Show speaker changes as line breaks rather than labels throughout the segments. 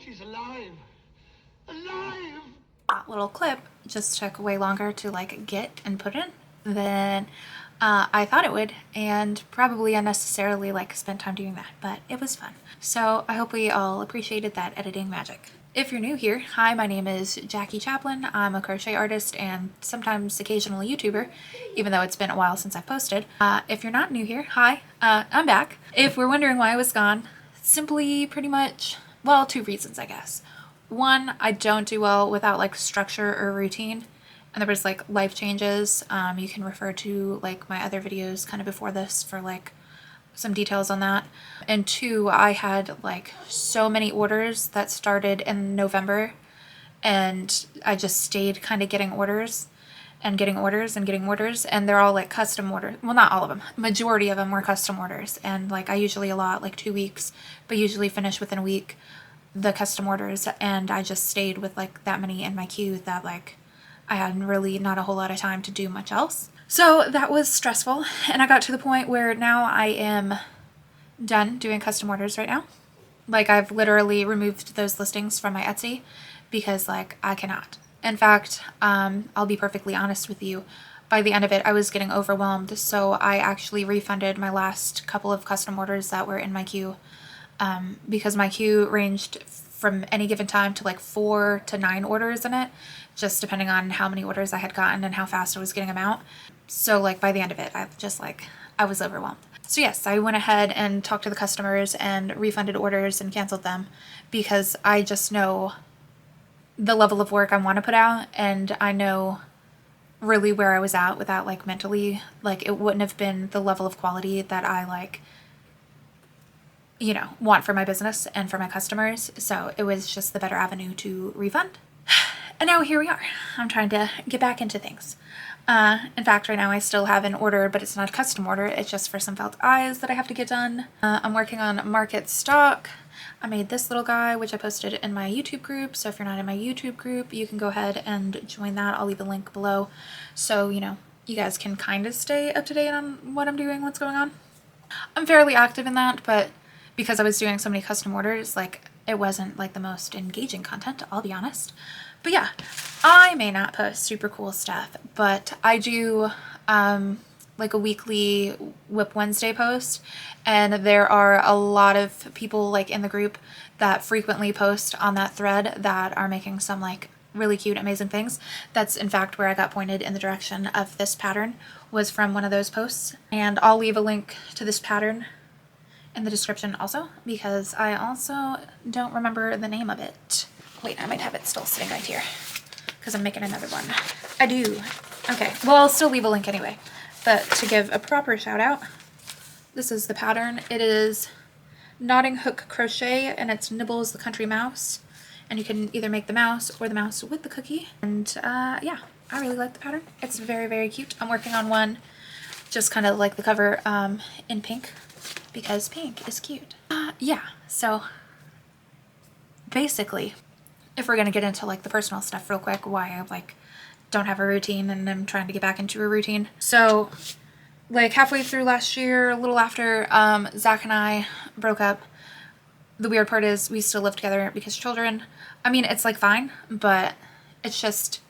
She's alive. Alive!
That little clip just took way longer to like get and put in than I thought it would, and probably unnecessarily like spent time doing that, but it was fun. So I hope we all appreciated that editing magic. If you're new here, hi, my name is Jackie Chaplin. I'm a crochet artist and sometimes occasional YouTuber, even though it's been a while since I've posted. If you're not new here, hi, I'm back. If we're wondering why I was gone, simply pretty much, well, two reasons, I guess. One, I don't do well without like structure or routine, and there was like life changes. You can refer to like my other videos kind of before this for like some details on that. And two, I had like so many orders that started in November, and I just stayed kind of getting orders and getting orders and getting orders, and they're all like custom orders. Well, not all of them. Majority of them were custom orders, and like I usually allot like 2 weeks, but usually finish within a week the custom orders, and I just stayed with like that many in my queue that like I had really not a whole lot of time to do much else. So that was stressful, and I got to the point where now I am done doing custom orders right now. Like I've literally removed those listings from my Etsy because like I cannot. In fact, I'll be perfectly honest with you, by the end of it I was getting overwhelmed, so I actually refunded my last couple of custom orders that were in my queue, because my queue ranged from any given time to like 4 to 9 orders in it, just depending on how many orders I had gotten and how fast I was getting them out. So like by the end of it, I was overwhelmed. So yes, I went ahead and talked to the customers and refunded orders and canceled them because I just know the level of work I want to put out, and I know really where I was at with that, like mentally, like it wouldn't have been the level of quality that I like, you know, want for my business and for my customers. So it was just the better avenue to refund. And now here we are. I'm trying to get back into things. In fact, right now I still have an order, but it's not a custom order. It's just for some felt eyes that I have to get done. I'm working on market stock. I made this little guy, which I posted in my YouTube group. So if you're not in my YouTube group, you can go ahead and join that. I'll leave a link below. So, you know, you guys can kind of stay up to date on what I'm doing, what's going on. I'm fairly active in that, but because I was doing so many custom orders, like it wasn't like the most engaging content, I'll be honest. But yeah, I may not post super cool stuff, but I do like a weekly Whip Wednesday post, and there are a lot of people like in the group that frequently post on that thread that are making some like really cute, amazing things. That's in fact where I got pointed in the direction of this pattern, was from one of those posts. And I'll leave a link to this pattern in the description also, because I also don't remember the name of it. Wait, I might have it still sitting right here because I'm making another one. I do. Okay, well, I'll still leave a link anyway. But to give a proper shout out, this is the pattern. It is Knotting Hook Crochet, and it's Nibbles the Country Mouse. And you can either make the mouse or the mouse with the cookie. And yeah, I really like the pattern. It's very, very cute. I'm working on one just kind of like the cover in pink, because pink is cute. Yeah, so basically, if we're gonna get into like the personal stuff real quick, why I like don't have a routine and I'm trying to get back into a routine. So like halfway through last year, a little after, Zach and I broke up. The weird part is we still live together because children. I mean, it's like fine, but it's just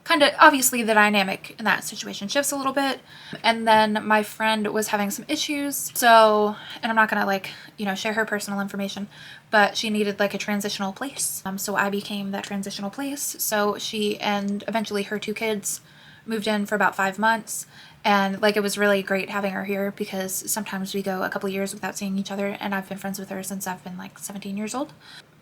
kind of obviously the dynamic in that situation shifts a little bit. And then my friend was having some issues. So, and I'm not gonna like, you know, share her personal information, but she needed like a transitional place. So I became that transitional place. So she and eventually her 2 kids moved in for about 5 months. And like, it was really great having her here because sometimes we go a couple years without seeing each other, and I've been friends with her since I've been like 17 years old.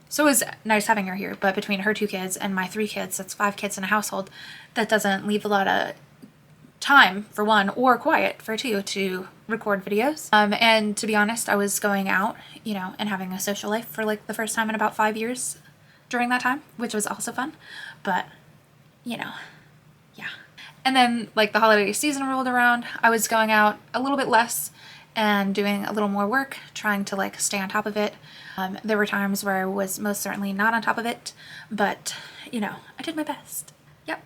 So it was nice having her here, but between her 2 kids and my 3 kids, that's 5 kids in a household. That doesn't leave a lot of time, for one, or quiet, for 2, to record videos. And to be honest, I was going out, you know, and having a social life for like the first time in about 5 years during that time, which was also fun. But, you know, yeah. And then like the holiday season rolled around, I was going out a little bit less and doing a little more work, trying to like stay on top of it. There were times where I was most certainly not on top of it, but you know, I did my best. Yep.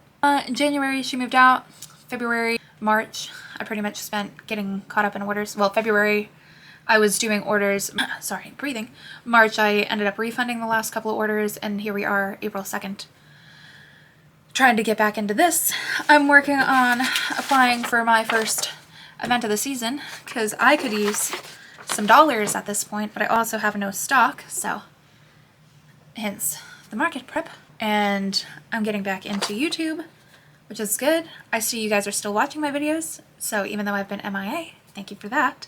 In January she moved out. February, March, I pretty much spent getting caught up in orders. Well, February I was doing orders, sorry, breathing. March, I ended up refunding the last couple of orders, and here we are, April 2nd, trying to get back into this. I'm working on applying for my first event of the season because I could use some dollars at this point, but I also have no stock, so hence the market prep. And I'm getting back into YouTube, which is good. I see you guys are still watching my videos, so even though I've been MIA, thank you for that.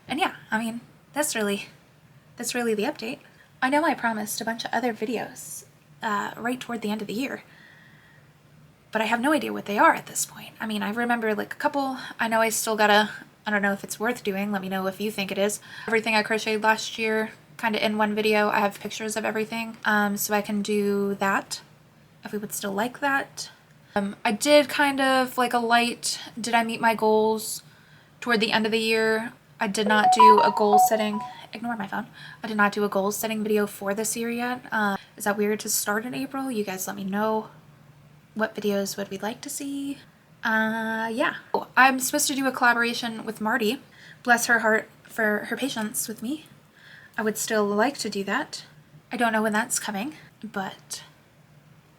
And yeah, I mean, that's really the update. I know I promised a bunch of other videos right toward the end of the year, but I have no idea what they are at this point. I mean, I remember like a couple. I know I still gotta, I don't know if it's worth doing. Let me know if you think it is. Everything I crocheted last year, kind of in one video. I have pictures of everything, so I can do that if we would still like that. I did kind of like a light, did I meet my goals toward the end of the year? I did not do a goal setting, ignore my phone. I did not do a goal setting video for this year yet. Is that weird to start in April? You guys let me know what videos would we like to see. Yeah. Oh, I'm supposed to do a collaboration with Marty. Bless her heart for her patience with me. I would still like to do that. I don't know when that's coming, but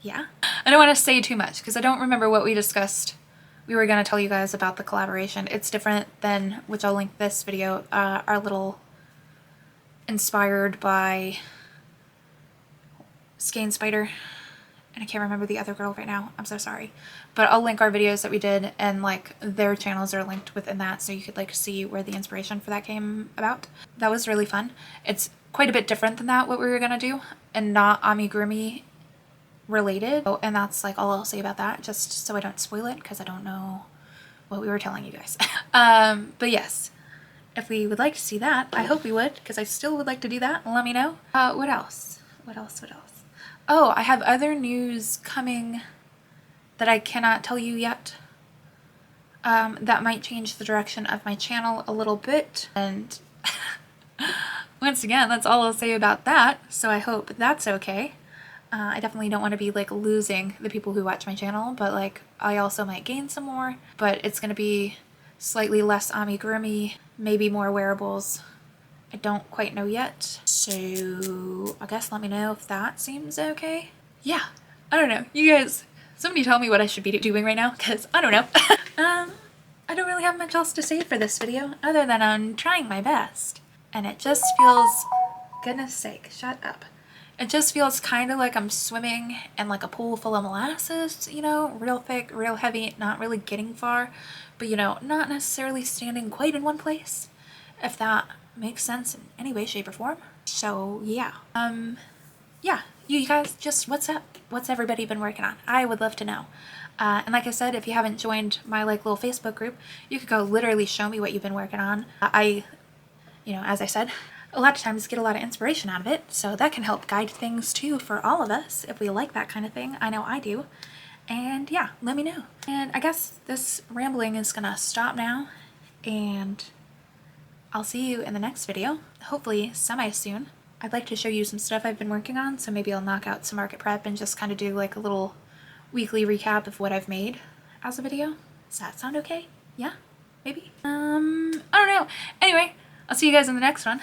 yeah. I don't want to say too much because I don't remember what we discussed. We were going to tell you guys about the collaboration. It's different than, which I'll link this video, our little inspired by Skein Spider. And I can't remember the other girl right now. I'm so sorry. But I'll link our videos that we did, and like their channels are linked within that, so you could like see where the inspiration for that came about. That was really fun. It's quite a bit different than that, what we were going to do, and not amigurumi related. Oh, and that's like all I'll say about that, just so I don't spoil it, because I don't know what we were telling you guys. But yes, if we would like to see that, I hope we would, because I still would like to do that. Let me know. What else? What else? Oh, I have other news coming that I cannot tell you yet. That might change the direction of my channel a little bit, and once again, that's all I'll say about that, so I hope that's okay. I definitely don't want to be like losing the people who watch my channel, but like I also might gain some more, but it's going to be slightly less amigurumi, maybe more wearables. I don't quite know yet, so I guess let me know if that seems okay. Yeah, I don't know. You guys, somebody tell me what I should be doing right now, because I don't know. I don't really have much else to say for this video, other than I'm trying my best. And it just feels, goodness sake, shut up. It just feels kind of like I'm swimming in like a pool full of molasses, you know, real thick, real heavy, not really getting far, but you know, not necessarily standing quite in one place, if that makes sense in any way, shape, or form. So yeah. Yeah, you guys, just what's up? What's everybody been working on? I would love to know. And like I said, if you haven't joined my like little Facebook group, you could go literally show me what you've been working on. You know, as I said, a lot of times get a lot of inspiration out of it, so that can help guide things too for all of us if we like that kind of thing. I know I do. And yeah, let me know. And I guess this rambling is gonna stop now, and I'll see you in the next video, hopefully semi-soon. I'd like to show you some stuff I've been working on, so maybe I'll knock out some market prep and just kind of do like a little weekly recap of what I've made as a video. Does that sound okay? Yeah? Maybe? I don't know. Anyway, I'll see you guys in the next one.